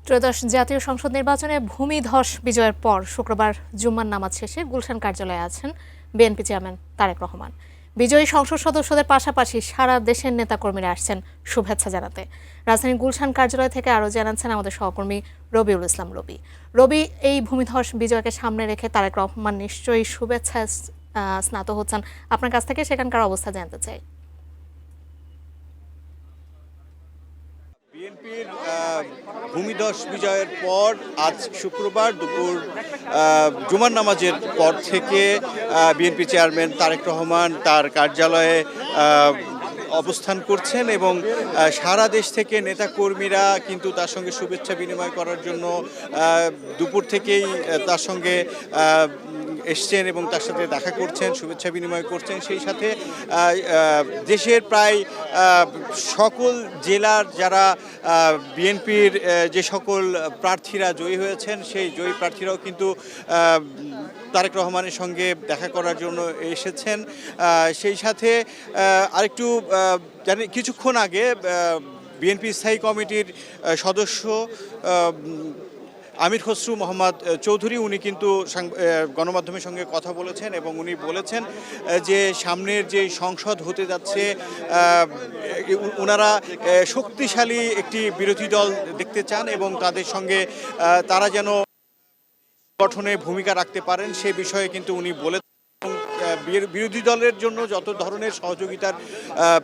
ত্রয়োদশ জাতীয় সংসদ নির্বাচনে ভূমিধস বিজয়ের পর শুক্রবার জুম্মার নামাজ শেষে গুলশান কার্যালয়ে আছেন বিএনপি চেয়ারম্যান তারেক রহমান। বিজয়ী সংসদ সদস্যদের পাশাপাশি সারা দেশের নেতাকর্মীরা আসছেন শুভেচ্ছা জানাতে। রাজধানীর গুলশান কার্যালয় থেকে আরও জানাচ্ছেন আমাদের সহকর্মী রবিউল ইসলাম রবি। রবি, এই ভূমিধস বিজয়কে সামনে রেখে তারেক রহমান নিশ্চয়ই শুভেচ্ছায় স্নাত হচ্ছেন। আপনার কাছ থেকে সেখানকার অবস্থা জানতে চাই। বিএনপির ভূমিধস বিজয়ের পর আজ শুক্রবার দুপুর জুমার নামাজের পর থেকে বিএনপি চেয়ারম্যান তারেক রহমান তার কার্যালয়ে অবস্থান করছেন এবং সারা দেশ থেকে নেতাকর্মীরা কিন্তু তার সঙ্গে শুভেচ্ছা বিনিময় করার জন্য দুপুর থেকেই তার সঙ্গে এসছেন এবং তার সাথে দেখা করছেন, শুভেচ্ছা বিনিময় করছেন। সেই সাথে দেশের প্রায় সকল জেলার যারা বিএনপির যে সকল প্রার্থীরা জয়ী হয়েছেন সেই জয়ী প্রার্থীরাও কিন্তু তারেক রহমানের সঙ্গে দেখা করার জন্য এসেছেন। সেই সাথে আরেকটু জানি কিছুক্ষণ আগে বিএনপি স্থায়ী কমিটির সদস্য আমির খসরু মোহাম্মদ চৌধুরী উনি কিন্তু গণমাধ্যমের সঙ্গে কথা বলেছেন এবং উনি বলেছেন যে সামনের যে সংসদ হতে যাচ্ছে ওনারা শক্তিশালী একটি বিরোধী দল দেখতে চান এবং তাদের সঙ্গে তারা যেন গঠনে ভূমিকা রাখতে পারেন সে বিষয়ে কিন্তু উনি বলেছেন। বিরোধী দলের জন্য যত ধরনের সহযোগিতার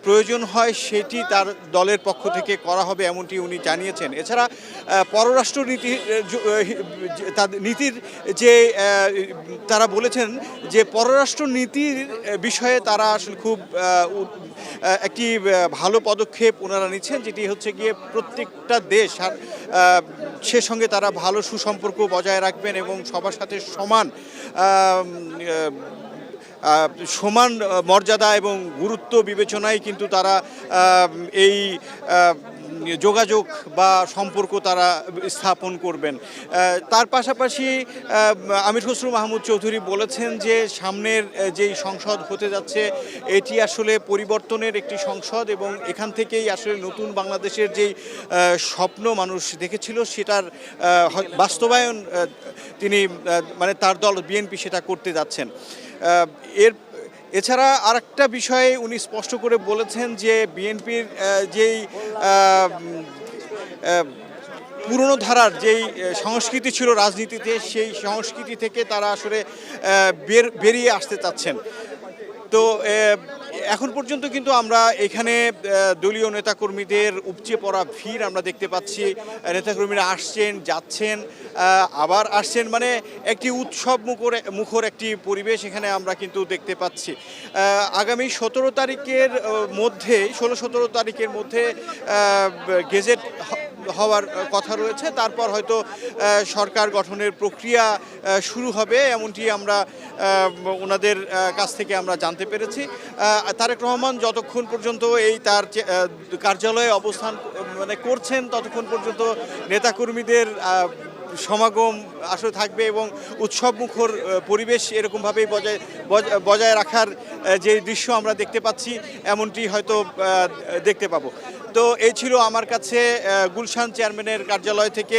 প্রয়োজন হয় সেটি তার দলের পক্ষ থেকে করা হবে এমনটি উনি জানিয়েছেন। এছাড়া পররাষ্ট্র নীতির যে তারা বলেছেন যে পররাষ্ট্র নীতির বিষয়ে তারা আসলে খুব একটি ভালো পদক্ষেপ ওনারা নিচ্ছেন, যেটি হচ্ছে গিয়ে প্রত্যেকটা দেশ সে সঙ্গে তারা ভালো সুসম্পর্ক বজায় রাখবেন এবং সবার সাথে সমান মর্যাদা এবং গুরুত্ব বিবেচনায় কিন্তু তারা এই যোগাযোগ বা সম্পর্ক তারা স্থাপন করবেন। তার পাশাপাশি আমির খসরু মাহমুদ চৌধুরী বলেছেন যে সামনের যেই সংসদ হতে যাচ্ছে এটি আসলে পরিবর্তনের একটি সংসদ এবং এখান থেকেই আসলে নতুন বাংলাদেশের যেই স্বপ্ন মানুষ দেখেছিল সেটার বাস্তবায়ন তিনি মানে তার দল বিএনপি সেটা করতে যাচ্ছেন। এছাড়া আরেকটা বিষয়ে উনি স্পষ্ট করে বলেছেন যে বিএনপির যেই পুরনো ধারার যেই সংস্কৃতি ছিল রাজনীতিতে সেই সংস্কৃতি থেকে তারা আসলে বেরিয়ে আসতে চাচ্ছেন। তো এখন পর্যন্ত কিন্তু আমরা এখানে দলীয় নেতাকর্মীদের উপচে পড়া ভিড় আমরা দেখতে পাচ্ছি। নেতাকর্মীরা আসছেন, যাচ্ছেন, আবার আসছেন, মানে একটি উৎসব মুখর একটি পরিবেশ এখানে আমরা কিন্তু দেখতে পাচ্ছি। আগামী 16 তারিখের মধ্যে গেজেট হওয়ার কথা রয়েছে, তারপর হয়তো সরকার গঠনের প্রক্রিয়া শুরু হবে এমনটি আমরা ওনাদের কাছ থেকে আমরা জানতে পেরেছি। তারেক রহমান যতক্ষণ পর্যন্ত তার কার্যালয়ে অবস্থান করছেন ততক্ষণ পর্যন্ত নেতাকর্মীদের সমাগম আসলে থাকবে এবং উৎসবমুখর পরিবেশ এরকমভাবেই বজায় রাখার যে দৃশ্য আমরা দেখতে পাচ্ছি এমনটি হয়তো দেখতে পাবো। তো এই ছিল আমার কাছে গুলশান চেয়ারম্যানের কার্যালয় থেকে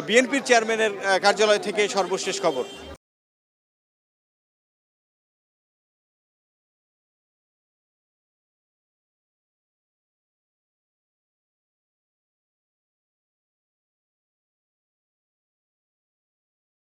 বিএনপির চেয়ারম্যানের কার্যালয় থেকে সর্বশেষ খবর।